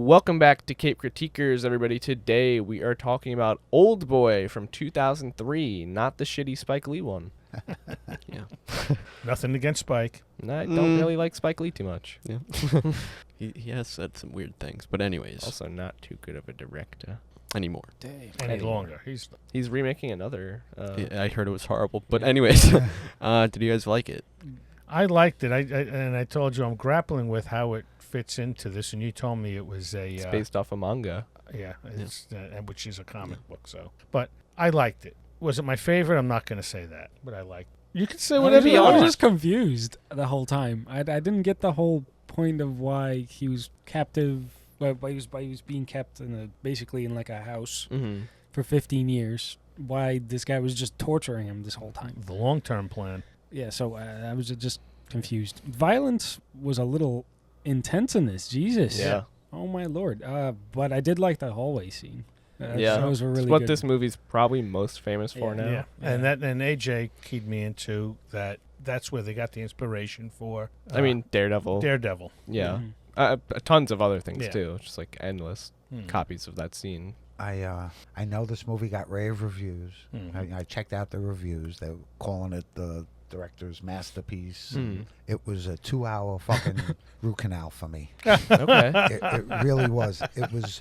Welcome back to Cape Critiquers, everybody. Today we are talking about Oldboy from 2003, not the shitty Spike Lee one. Yeah. Nothing against Spike. I don't really like Spike Lee too much. Yeah. he has said some weird things, but anyways. Also not too good of a director. Anymore. Any longer. He's remaking another. Yeah, I heard it was horrible, but anyways. Did you guys like it? I liked it. I told you I'm grappling with how it fits into this, and you told me it was It's based off a manga. Yeah, which is a comic book. So, but I liked it. Was it my favorite? I'm not going to say that, but I liked it. You can say whatever you I want. was just confused the whole time. I didn't get the whole point of why he was captive. Why he was being kept basically in like a house for 15 years. Why this guy was just torturing him this whole time. The long-term plan. Yeah, so I was just confused. Violence was a little intense in this. Jesus. Yeah. Oh my lord. But I did like the hallway scene. Yeah. That was a really it's what good. this movie's probably most famous for now. Yeah. And AJ keyed me into that. That's where they got the inspiration for. Daredevil. Yeah. Tons of other things too. Just like endless copies of that scene. I know this movie got rave reviews. I checked out the reviews. They were calling it the director's masterpiece. It was a 2-hour fucking root canal for me. Okay. It really was. It was.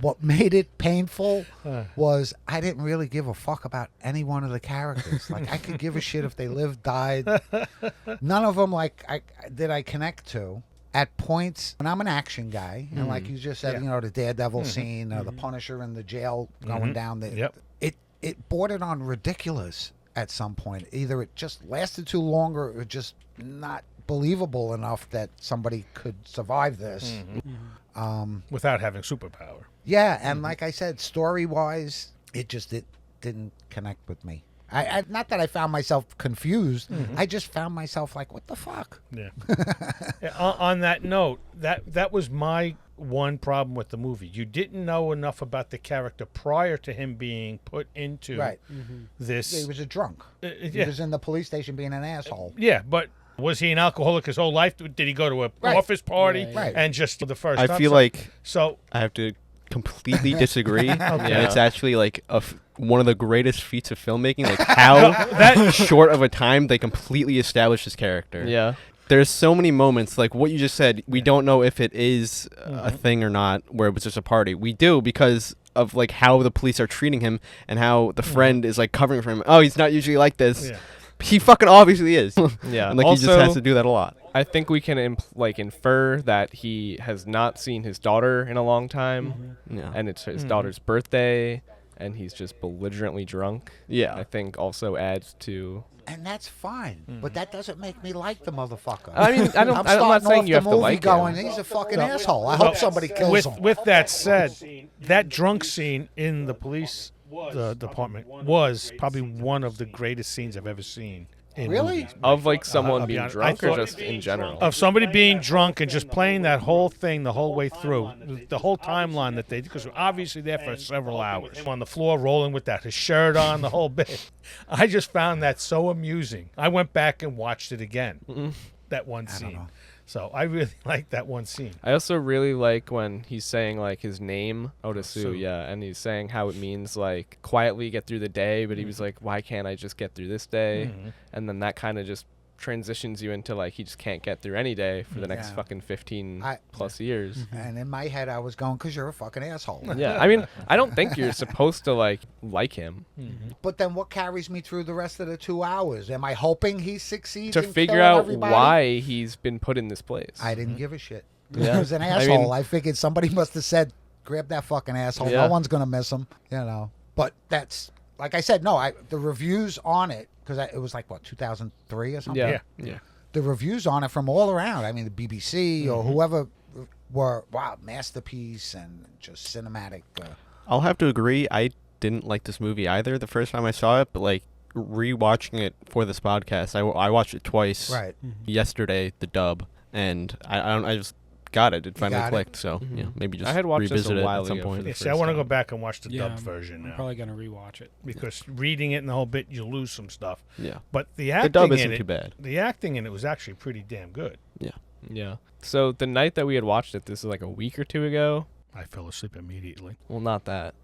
What made it painful was I didn't really give a fuck about any one of the characters. Like, I could give a shit if they lived, died. None of them did I connect to. At points, when I'm an action guy, and like you just said, the Daredevil scene, the Punisher in the jail going down there, it bordered on ridiculous at some point. Either it just lasted too long or it was just not believable enough that somebody could survive this. Without having superpower. Yeah, and like I said, story-wise, it didn't connect with me. I not that I found myself confused. I just found myself like, what the fuck? Yeah. On that note, that was my one problem with the movie. You didn't know enough about the character prior to him being put into this. He was a drunk. He was in the police station being an asshole. Yeah, but was he an alcoholic his whole life? Did he go to an office party and just the first time? I feel like so I have to completely disagree. And it's actually like one of the greatest feats of filmmaking. Like how that short of a time they completely established his character. Yeah. There's so many moments, like what you just said, we don't know if it is a thing or not, where it was just a party. We do because of like how the police are treating him and how the friend is like covering for him. Oh, he's not usually like this. Yeah. He fucking obviously is. Yeah. And like also, he just has to do that a lot. I think we can infer that he has not seen his daughter in a long time. Yeah. And it's his daughter's birthday, and he's just belligerently drunk. Yeah. I think also adds to... And that's fine, but that doesn't make me like the motherfucker. I mean, I'm not saying you have to like him. him. He's a fucking asshole. I hope somebody kills him. With that said, that drunk scene in the police department was probably one of the greatest scenes I've ever seen. Really? Of like someone being drunk or just in general? Of somebody being drunk and just playing that whole thing the whole way through. The whole timeline that they did, because we're obviously there for several hours. On the floor rolling with that, his shirt on, the whole bit. I just found that so amusing. I went back and watched it again, that one scene. So I really like that one scene. I also really like when he's saying like his name, Otosu, and he's saying how it means like quietly get through the day, but he was like, why can't I just get through this day? And then that kind of just transitions you into like he just can't get through any day for the next fucking 15 plus years. And in my head I was going, because you're a fucking asshole. Yeah, I mean, I don't think you're supposed to like him. But then what carries me through the rest of the 2 hours? Am I hoping he succeeds To in figure killing out everybody? why he's been put in this place. I didn't give a shit. Yeah. He was an asshole. I figured somebody must have said, grab that fucking asshole. Yeah. No one's going to miss him, But that's, like I said, the reviews on it, because it was like, 2003 or something? Yeah. The reviews on it from all around, I mean, the BBC or whoever were, masterpiece and just cinematic. I'll have to agree. I didn't like this movie either the first time I saw it, but like rewatching it for this podcast, I watched it twice. Right. Yesterday, the dub, and I just got it. It finally clicked. So maybe just I had watched this revisit a while it at some ago point. for the See, I want to time. go back and watch the dubbed version now. I'm probably going to rewatch it. Because reading it and the whole bit, you lose some stuff. Yeah. But the acting dub isn't in it, too bad. The acting in it was actually pretty damn good. Yeah. Yeah. So the night that we had watched it, this is like a week or two ago. I fell asleep immediately. Well, not that.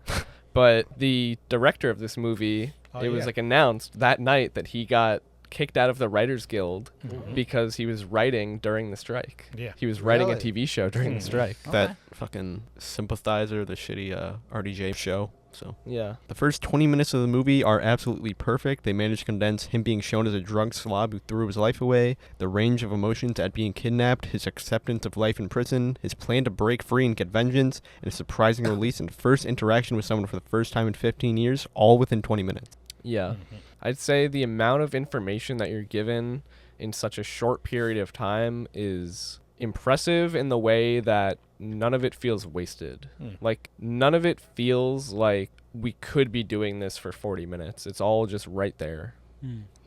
But the director of this movie, it was like announced that night that he got kicked out of the Writers Guild because he was writing during the strike. Yeah. He was writing a Really? TV show during the strike. That fucking Sympathizer, the shitty RDJ show. So Yeah. the first 20 minutes of the movie are absolutely perfect. They managed to condense him being shown as a drunk slob who threw his life away, the range of emotions at being kidnapped, his acceptance of life in prison, his plan to break free and get vengeance, and his surprising release and first interaction with someone for the first time in 15 years, all within 20 minutes. Yeah. I'd say the amount of information that you're given in such a short period of time is impressive in the way that none of it feels wasted. Like, none of it feels like we could be doing this for 40 minutes. It's all just right there.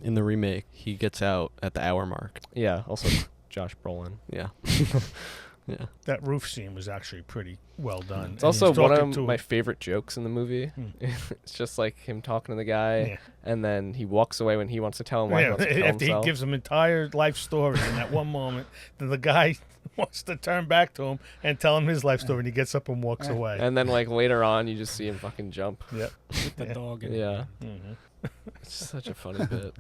In the remake, he gets out at the hour mark. Yeah. Also, Josh Brolin. Yeah. Yeah. That roof scene was actually pretty well done. It's also he's one talking of to- my favorite jokes in the movie. It's just like him talking to the guy, Yeah. and then he walks away when he wants to tell him why he wants to kill after himself. he gives him entire life story in that one moment, then the guy wants to turn back to him and tell him his life story, and he gets up and walks away. And then, like, later on, you just see him fucking jump. Yep. With the dog. And Yeah. Mhm. It's just such a funny bit.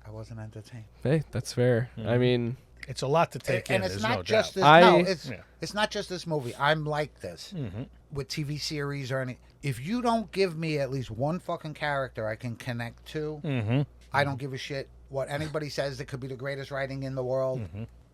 I wasn't entertained. Hey, that's fair. I mean, It's a lot to take in. And it's There's not no just doubt. this. No, Yeah. it's not just this movie. I'm like this with TV series or any. If you don't give me at least one fucking character I can connect to, I don't give a shit what anybody says that could be the greatest writing in the world.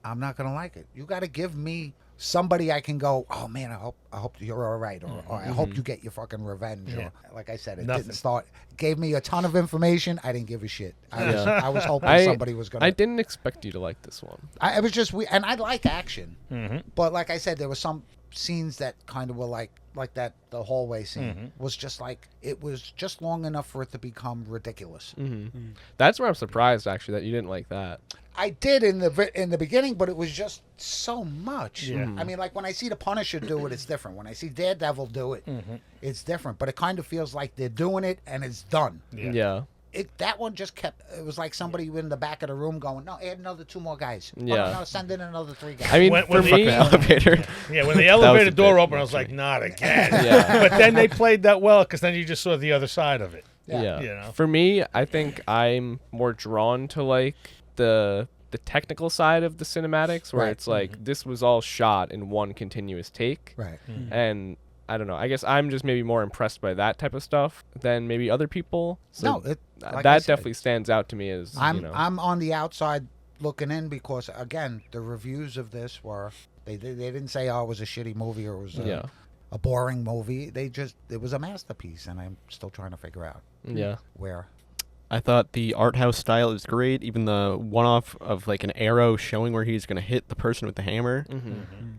I'm not gonna like it. You got to give me somebody I can go, oh man, I hope you're all right, or I hope you get your fucking revenge. Yeah. Or, like I said, it Nothing. didn't start. Gave me a ton of information. I didn't give a shit. Yeah. I was hoping I somebody was gonna. I didn't expect you to like this one. I was just and I like action, but like I said, there were some scenes that kind of were like that. The hallway scene was just like it was just long enough for it to become ridiculous. That's where I'm surprised, actually, that you didn't like that. I did in the beginning, but it was just so much. Yeah. I mean, like when I see the Punisher do it, it's different. When I see Daredevil do it, it's different. But it kind of feels like they're doing it and it's done. Yeah. That one just kept. It was like somebody in the back of the room going, "No, add another 2 more guys. Oh, Yeah. no, send in another 3 guys." I mean, When for the me, Elevator. Yeah, when the elevator a door bit opened, I was like, not again. Yeah. But then they played that well because then you just saw the other side of it. yeah. You know? For me, I think I'm more drawn to like the technical side of the cinematics, where Right. it's like this was all shot in one continuous take, right. and I don't know. I guess I'm just maybe more impressed by that type of stuff than maybe other people. So No, like I that said, definitely stands out to me as I'm you know. I'm on the outside looking in because again, the reviews of this were they didn't say it was a shitty movie or it was Yeah. a boring movie. It was a masterpiece, and I'm still trying to figure out Yeah. where. I thought the art house style is great. Even the one-off of like an arrow showing where he's going to hit the person with the hammer.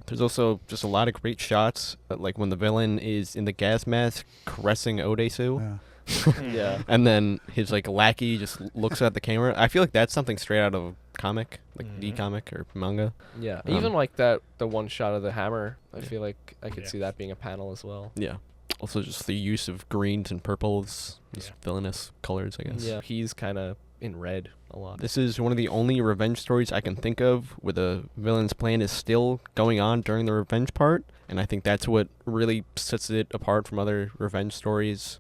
There's also just a lot of great shots, like when the villain is in the gas mask caressing Odesu. Yeah. Yeah. And then his like lackey just looks at the camera. I feel like that's something straight out of a comic, like the comic or manga. Yeah. Um, Even like the one shot of the hammer, I feel like I could Yeah. see that being a panel as well. Yeah. Also, just the use of greens and purples, just Yeah. villainous colors, I guess. Yeah. He's kind of in red a lot. This is one of the only revenge stories I can think of where the villain's plan is still going on during the revenge part, and I think that's what really sets it apart from other revenge stories.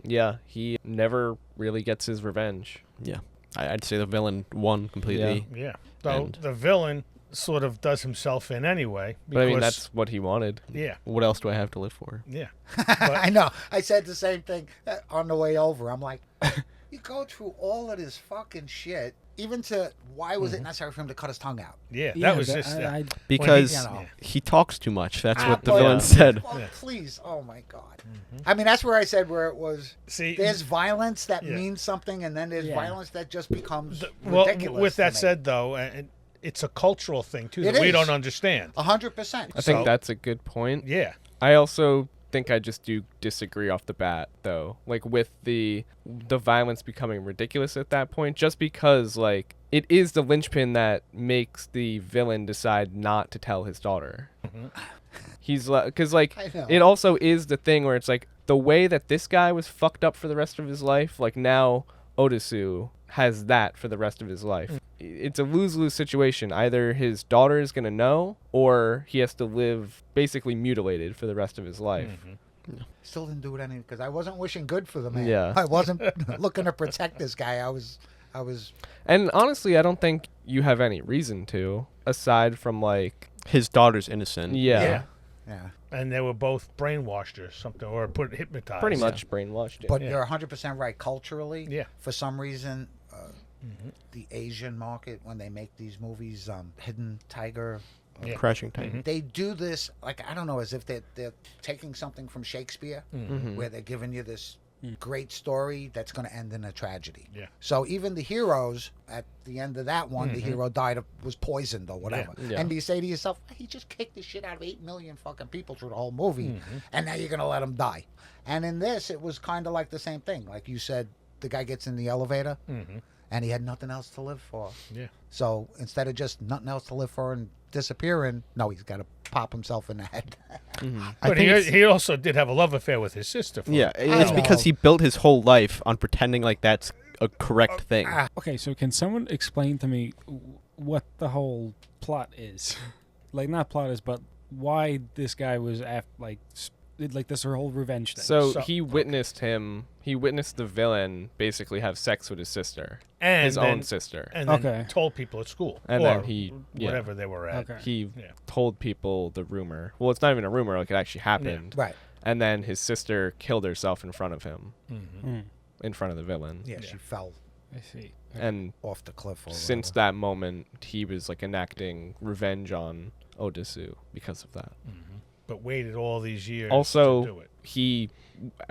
Yeah. He never really gets his revenge. Yeah. I'd say the villain won completely. Yeah. So And- the villain sort of does himself in anyway. But I mean, because- that's what he wanted. Yeah. What else do I have to live for? Yeah. I know. I said the same thing on the way over. I'm like, you go through all of this fucking shit, even to why was it necessary for him to cut his tongue out? Yeah. Yeah, That was but just. Because you know. he talks too much. That's what the but- villain said. Oh, Yeah. please. Oh my God. I mean, that's where I said where it was. See, There's violence that Yeah. means something, and then there's Yeah. violence that just becomes well, ridiculous. with to that me. said, though, and it's a cultural thing too It that we is. don't understand. 100%. I think So- that's a good point. Yeah. I also think I just do disagree off the bat, though. Like with the violence becoming ridiculous at that point, just because like it is the linchpin that makes the villain decide not to tell his daughter. He's like, because like I know. it also is the thing where it's like the way that this guy was fucked up for the rest of his life. Like now, Odesu has that for the rest of his life. It's a lose-lose situation. Either his daughter is going to know, or he has to live basically mutilated for the rest of his life. Still didn't do it any because I wasn't wishing good for the man. Yeah. I wasn't looking to protect this guy. I was. And honestly, I don't think you have any reason to, aside from like His daughter's innocent. yeah. And they were both brainwashed or something, or hypnotized. Pretty much brainwashed. But Yeah. you're 100% right. Culturally, Yeah. for some reason, the Asian market, when they make these movies, Hidden Tiger, Yeah. Crashing Titan. they do this, like, I don't know, as if they're taking something from Shakespeare, where they're giving you this great story that's going to end in a tragedy. Yeah. So even the heroes, at the end of that one, the hero was poisoned or whatever. Yeah. And you say to yourself, he just kicked the shit out of 8 million fucking people through the whole movie, and now you're going to let him die. And in this, it was kind of like the same thing. Like you said, the guy gets in the elevator, and he had nothing else to live for. Yeah. So instead of just nothing else to live for and disappearing, no, he's got to pop himself in the head. But he also did have a love affair with his sister. Yeah, it's know. because he built his whole life on pretending like that's a correct thing. Okay, so can someone explain to me what the plot is? Like, not plot is, but why this guy was like this whole revenge thing. So he witnessed the villain basically have sex with his sister, And his then- own sister. And then Okay. told people at school. And or then he- yeah. whatever they were at. Okay. He Yeah. told people the rumor. Well, it's not even a rumor, like it actually happened. Right. And then his sister killed herself in front of him, Mm, in front of the villain. Yeah, she fell I see. And off the cliff. Or since whatever. that moment, he was like enacting revenge on Odesu because of that. But waited all these years Also, to do it.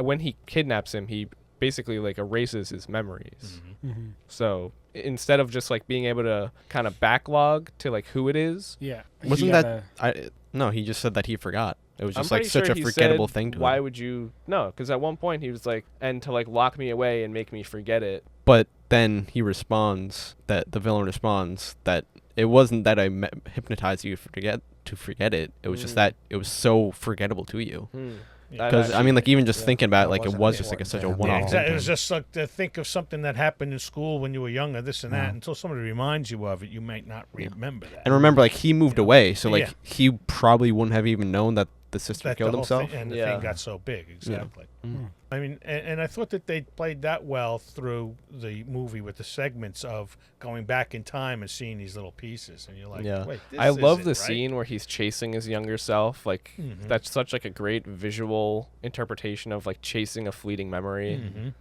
when he kidnaps him, he basically like erases his memories. Mhm. So instead of just like being able to kind of backlog to like who it is, Yeah. Wasn't You that? gotta- No, he just said that he forgot. It was I'm just like pretty such sure a he forgettable said, thing to why him. would you? No, because at one point he was like, and to like lock me away and make me forget it. But then he responds that the villain responds that it wasn't that I hypnotized you to forget it. It was just that it was so forgettable to you. Yeah. Because I mean, like even just thinking about it, That like it wasn't was just like important such to a him. one-off. Yeah, exactly. thing It was to him. just like to think of something that happened in school when you were younger, this and that. Until somebody reminds you of it, you might not remember that. And remember, like he moved away, so like Yeah. he probably wouldn't have even known that the sister That the killed whole himself. thing, and the Yeah. thing got so big. Exactly. Mm. I mean, and I thought that they played that well through the movie with the segments of going back in time and seeing these little pieces, and you're like, Yeah. wait, this I love isn't the right. scene where he's chasing his younger self. Like that's such like a great visual interpretation of like chasing a fleeting memory.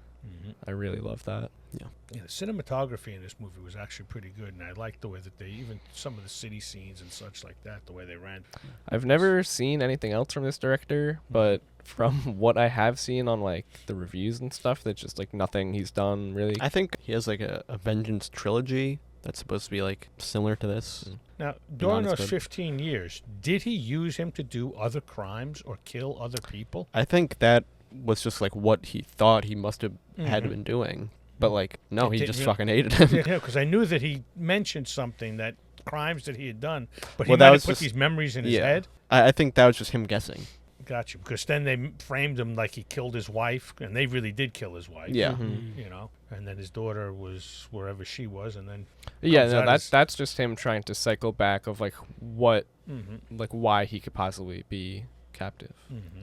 I really love that. Yeah, the cinematography in this movie was actually pretty good, and I liked the way that they even some of the city scenes and such like that, the way they ran. I've never seen anything else from this director, but from what I have seen on like the reviews and stuff, that's just like nothing he's done really. I think he has like a Vengeance trilogy that's supposed to be like similar to this. Now, during honest, those good. 15 years, did he use him to do other crimes or kill other people? I think that was just like what he thought he must have had been doing. But like, no, It he didn't- just you- fucking hated him. Yeah, because I knew that he mentioned something that crimes that he had done, but he Well, might that have was put just- these memories in his yeah. head. I think that was just him guessing. Got you, because then they framed him like he killed his wife, and they really did kill his wife. Yeah. You know, and then his daughter was wherever she was, and then Yeah, comes no, out that's as- that's just him trying to cycle back of like what, Mm-hmm. like why he could possibly be captive.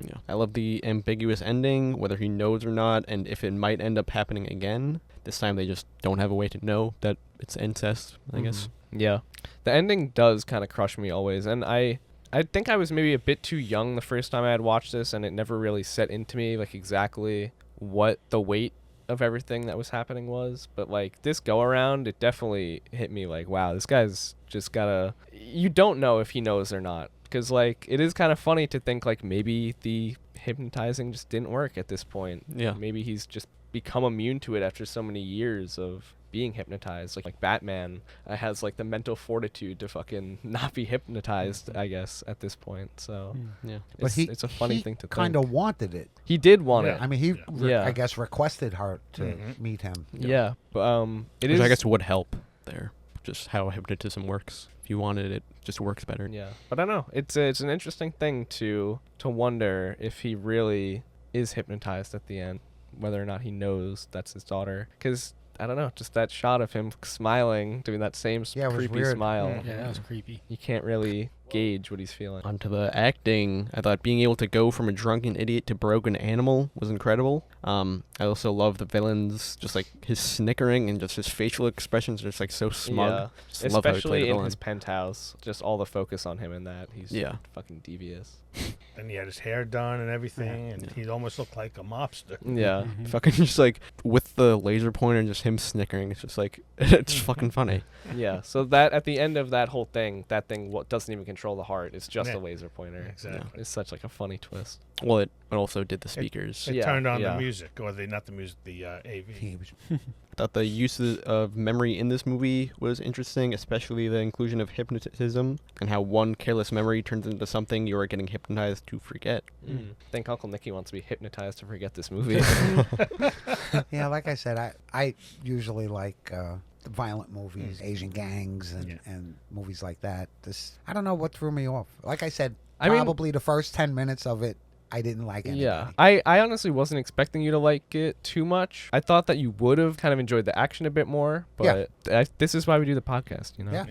Yeah. I love the ambiguous ending, whether he knows or not, and if it might end up happening again. This time they just don't have a way to know that it's incest, I guess. Yeah, the ending does kind of crush me always, and I think I was maybe a bit too young the first time I had watched this, and it never really set into me like exactly what the weight of everything that was happening was. But like this go around, it definitely hit me like, wow, this guy's just gotta. You don't know if he knows or not, because like it is kind of funny to think like maybe the hypnotizing just didn't work at this point. Yeah. Maybe he's just become immune to it after so many years of being hypnotized. Like Batman has like the mental fortitude to fucking not be hypnotized, I guess, at this point. So Yeah. But it's a funny thing to kind think. of wanted it. He did want Yeah. it. I mean, he, Yeah. I guess, requested her to meet him. Yeah, but it Which is. I guess would help there. Just how hypnotism works. If you wanted it, just works better. Yeah, but I don't know. It's an interesting thing to wonder if he really is hypnotized at the end, whether or not he knows that's his daughter. Because I don't know, just that shot of him smiling, doing that same Yeah, it was creepy weird. smile. Yeah, that was creepy. You can't really gauge what he's feeling. Onto the acting, I thought being able to go from a drunken idiot to broken animal was incredible. I also love the villains, just like his snickering and just his facial expressions are just like so smug. Yeah, Just love how he played especially the in villain. his penthouse. Just all the focus on him in that. He's fucking devious. And he had his hair done and everything, and he almost looked like a mobster. Yeah. Fucking just like with the laser pointer and just him snickering. It's just like it's fucking funny. Yeah. So that at the end of that whole thing, that thing doesn't even control the heart. It's just a laser pointer. Exactly. It's such like a funny twist. Well, it also did the speakers. It turned on the music, or not the music, the AV. I thought the use of memory in this movie was interesting, especially the inclusion of hypnotism and how one careless memory turns into something you are getting hypnotized to forget. I think Uncle Nicky wants to be hypnotized to forget this movie. Yeah, like I said, I usually like violent movies, Asian gangs, and movies like that. I don't know what threw me off. Like I said, probably the first 10 minutes of it, I didn't like it. Yeah, I honestly wasn't expecting you to like it too much. I thought that you would have kind of enjoyed the action a bit more, but this is why we do the podcast, you know,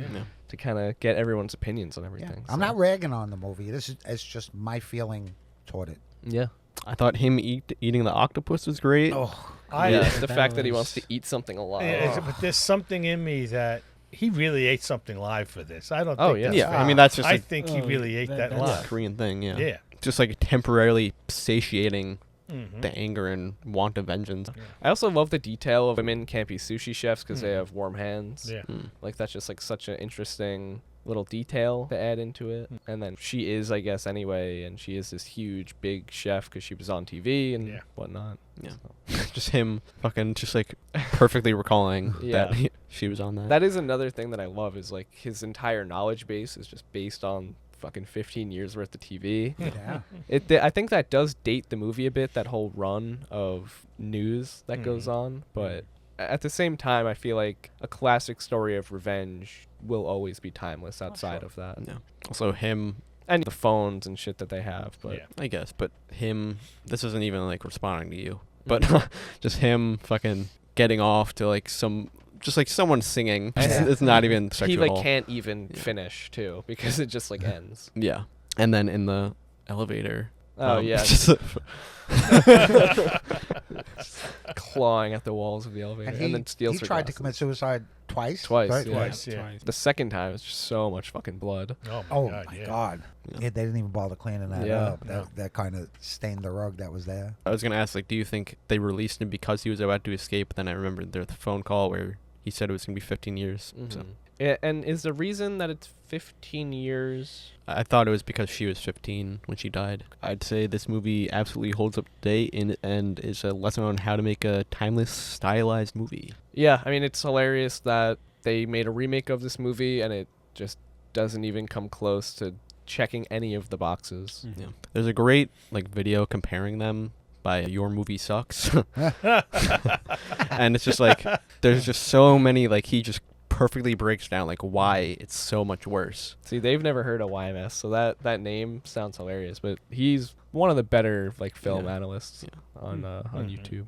to kind of get everyone's opinions on everything. I'm not ragging on the movie. It's just my feeling toward it. Yeah. I thought him eating the octopus was great. Oh, The fact that he wants to eat something alive. But there's something in me that he really ate something live for this. I don't think. Oh, yeah. that's Yeah, fake. I mean that's just I think he really ate that a live. Korean thing. Yeah. Yeah. Just like temporarily satiating the anger and want of vengeance. I also love the detail of women can't be sushi chefs because they have warm hands. Yeah. Like that's just like such an interesting little detail to add into it. And then she is, I guess, anyway, and she is this huge big chef because she was on TV and whatnot. Yeah. So. Just him fucking just like perfectly recalling Yeah. that she was on that. That is another thing that I love is like his entire knowledge base is just based on fucking 15 years worth of TV. Yeah. I think that does date the movie a bit, that whole run of news that goes on, but at the same time I feel like a classic story of revenge will always be timeless outside of that. Yeah. Also him And the phones and shit that they have, but I guess, but him, this isn't even like responding to you, but just him fucking getting off to like just like someone singing. It's not even sexual. he like can't even finish too because it just like ends. Yeah. And then in the elevator. Oh yeah, just- clawing at the walls of the elevator and then steals he her tried to glasses. commit suicide twice. Twice, Right? yeah. Twice, yeah. The second time it's just so much fucking blood. Oh God, my yeah. God! Yeah. Yeah, they didn't even bother cleaning that Yeah. up. That kind of stained the rug that was there. I was going to ask, like, do you think they released him because he was about to escape? Then I remembered the phone call where he said it was going to be 15 years. So And is the reason that it's 15 years? I thought it was because she was 15 when she died. I'd say this movie absolutely holds up to date and is a lesson on how to make a timeless, stylized movie. Yeah, I mean, it's hilarious that they made a remake of this movie and it just doesn't even come close to checking any of the boxes. Yeah. There's a great like video comparing them by Your Movie Sucks. And it's just like there's just so many, like he just perfectly breaks down like why it's so much worse. See, they've never heard of YMS, so that name sounds hilarious, but he's one of the better like film analysts on YouTube.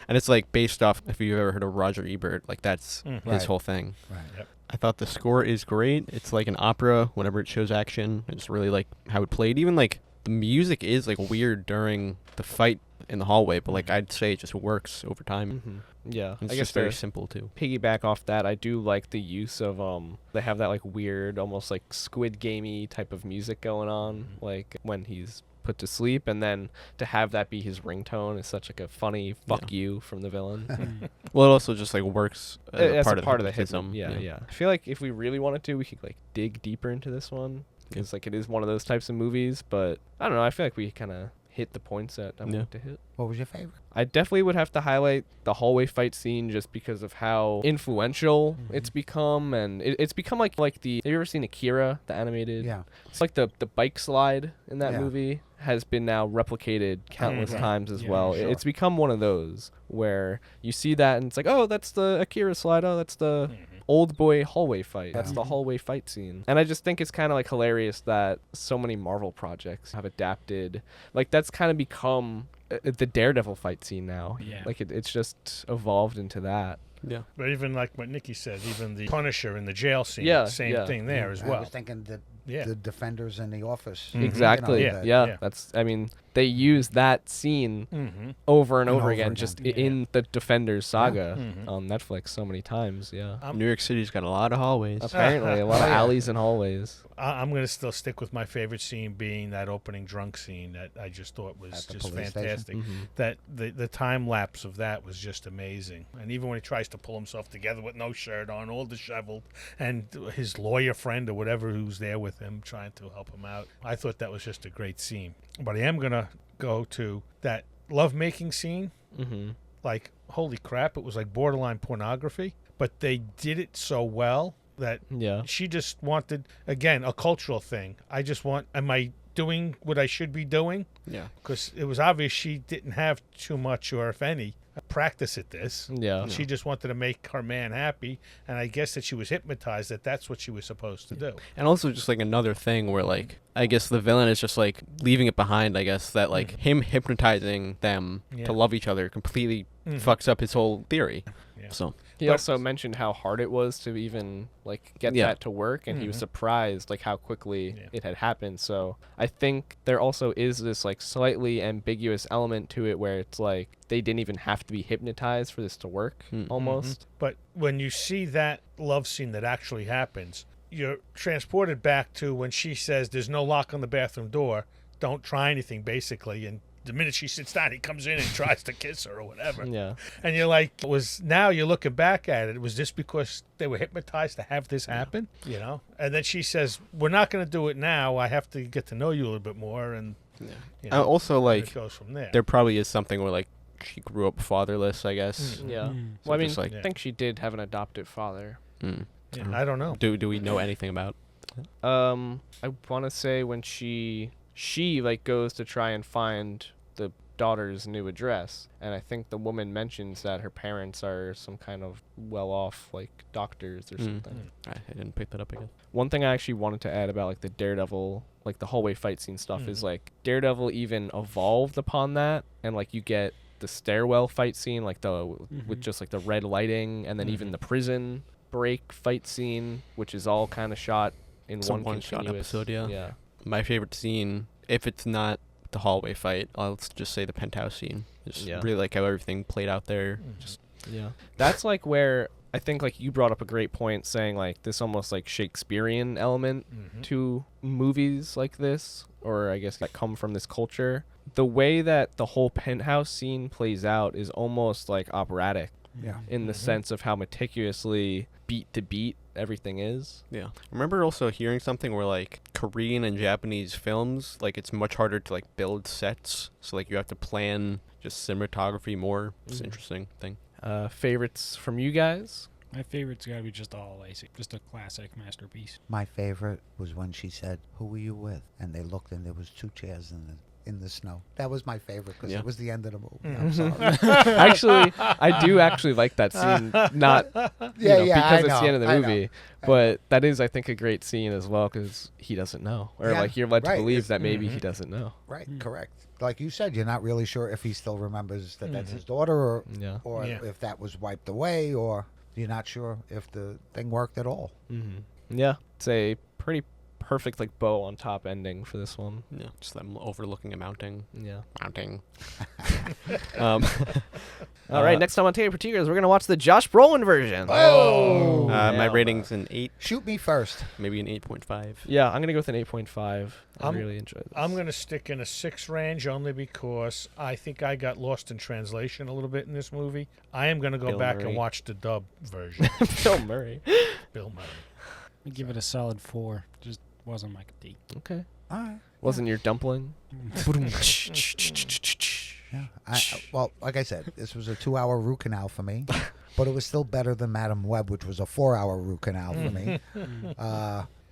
And it's like based off, if you've ever heard of Roger Ebert, like that's his Right. whole thing. Right. Yep. I thought the score is great. It's like an opera whenever it shows action. I just really like how it played. Even like the music is like weird during the fight in the hallway, but like I'd say it just works over time. Yeah, It's I guess just very to simple too. piggyback off that, I do like the use of they have that like weird, almost like Squid Gamey type of music going on, like when he's put to sleep, and then to have that be his ringtone is such like a funny fuck you from the villain. Well, it also just like works as It's a part of the hypnotism. hypnotism. Yeah. I feel like if we really wanted to, we could like dig deeper into this one because like it is one of those types of movies. But I don't know. I feel like we kind of hit the points that I wanted to hit. What was your favorite? I definitely would have to highlight the hallway fight scene just because of how influential it's become, and it's become like the. Have you ever seen Akira, the animated? Yeah. It's like the bike slide in that Yeah. movie has been now replicated countless times as well. sure. It's become one of those where you see that and it's like, oh, that's the Akira slide. Oh, that's the Oldboy hallway fight. That's the hallway fight scene. And I just think it's kind of like hilarious that so many Marvel projects have adapted. Like that's kind of become the Daredevil fight scene now. Yeah. Like it's just evolved into that. Yeah. But even like what Nikki said, even the Punisher in the jail scene, Yeah, same yeah. thing there as I well. was thinking that Yeah. the defenders in the office. Mhm. Exactly. You know, yeah. yeah. That's. I mean, they use that scene Mm-hmm. over and And over over again, again. just Yeah. in the Defenders saga Mhm. on Netflix so many times. Yeah. New York City's got a lot of hallways. Apparently, a lot of Oh, yeah. alleys and hallways. I'm going to still stick with my favorite scene being that opening drunk scene that I just thought was At the just police fantastic. Mhm. That the time lapse of that was just amazing. And even when he tries to pull himself together with no shirt on, all disheveled, and his lawyer friend or whatever who's there with him trying to help him out, I thought that was just a great scene. But I am going to go to that lovemaking scene. Mm-hmm. Like, holy crap, it was like borderline pornography. But they did it so well that Yeah. she just wanted, again, a cultural thing. Am I doing what I should be doing? Yeah. Because it was obvious she didn't have too much, or if any, practice at this. Yeah. She just wanted to make her man happy, and I guess that she was hypnotized that that's what she was supposed to do. And also just like another thing where like I guess the villain is just like leaving it behind, I guess, that like him hypnotizing them Yeah. to love each other completely fucks up his whole theory. Yeah. So He also mentioned how hard it was to even like get Yeah. that to work, and he was surprised like how quickly Yeah. it had happened. So I think there also is this like slightly ambiguous element to it where it's like they didn't even have to be hypnotized for this to work almost. But when you see that love scene that actually happens, you're transported back to when she says there's no lock on the bathroom door, don't try anything, basically, and the minute she sits down, he comes in and tries to kiss her or whatever. Yeah. And you're like, now you're looking back at it. Was this because they were hypnotized to have this happen? You know? And then she says, we're not going to do it now. I have to get to know you a little bit more. And you know, also and like it goes from there. there probably is something where like she grew up fatherless, I guess. Yeah. Mm. Well, I mean, just, like- I think she did have an adopted father. Mm. Yeah, I don't know. Do we know anything about? I want to say when she like goes to try and find the daughter's new address, and I think the woman mentions that her parents are some kind of well-off like doctors or something. I didn't pick that up again. One thing I actually wanted to add about like the Daredevil, like the hallway fight scene stuff is like Daredevil even evolved upon that, and like you get the stairwell fight scene like with just like the red lighting, and then even the prison break fight scene, which is all kind of shot in It's a one one-shot continuous episode, yeah. Yeah. My favorite scene, if it's not the hallway fight, I'll just say the penthouse scene. Just really like how everything played out there. Just Yeah. That's like where I think like you brought up a great point saying like this almost like Shakespearean element to movies like this, or I guess that come from this culture. The way that the whole penthouse scene plays out is almost like operatic Yeah. in the sense of how meticulously beat to beat everything is. yeah. I remember also hearing something where like Korean and Japanese films, like it's much harder to like build sets. So like you have to plan just cinematography more. It's an interesting thing. Favorites from you guys? My favorite's got to be just All LASIK, just a classic masterpiece. My favorite was when she said, "Who were you with?" And they looked, and there was 2 chairs in the snow. That was my favorite because Yeah. it was the end of the movie. I'm sorry. Actually, I do actually like that scene. Not because it's the end of the movie, but that is, I think, a great scene as well because he doesn't know, or Yeah, like you're led to right. believe It's- that maybe he doesn't know. Right, correct. Like you said, you're not really sure if he still remembers that that's his daughter, or Yeah. Yeah. if that was wiped away, or you're not sure if the thing worked at all. Yeah, it's a pretty perfect like bow on top ending for this one. Yeah. Just them overlooking a mounting. Yeah. Mounting. All right, next time on Tape Particulars, we're gonna watch the Josh Brolin version. Oh, My Yeah. rating's an 8, shoot me first. maybe an 8.5. Yeah, I'm gonna go with an 8.5. I I'm- really enjoyed this. I'm going to stick in a 6 range only because I think I got lost in translation a little bit in this movie. I am going to go Bill back Murray. and watch the dub version. Bill Murray. Bill Murray. I give it a solid 4. Just wasn't my cup of tea. Okay. All right. Wasn't your dumpling? Yeah. Well, like I said, this was a 2-hour root canal for me, but it was still better than Madam Web, which was a 4-hour root canal for me.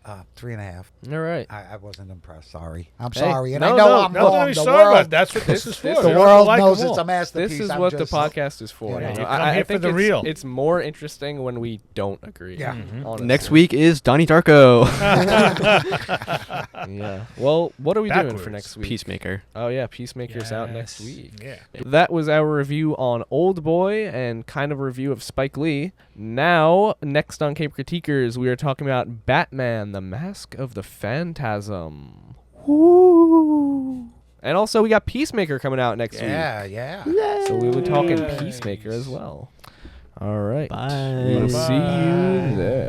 3.5. All right. I wasn't impressed. Sorry. I'm Hey, sorry. And no, I know no, I'm no. Don't wrong. be The sorry about world, it. That's what this is for. this- You the don't have to world like knows them it's all. a masterpiece. This is I'm what the just- podcast is for. You know. you know. You come I here for think the it's, real. it's more interesting when we don't agree. Yeah. honestly. Next week is Donnie Darko. Yeah. Well, what are we doing for Backwards. next week? Peacemaker. Oh yeah, Peacemaker's out next Yes. week. Yeah. That was our review on Oldboy and kind of a review of Spike Lee. Now, next on Cape Critiquers, we are talking about Batman: The Mask of the Phantasm. Woo! And also, we got Peacemaker coming out next week. Yeah. So we were talking Nice. Peacemaker as well. All right. Bye. We'll see you there.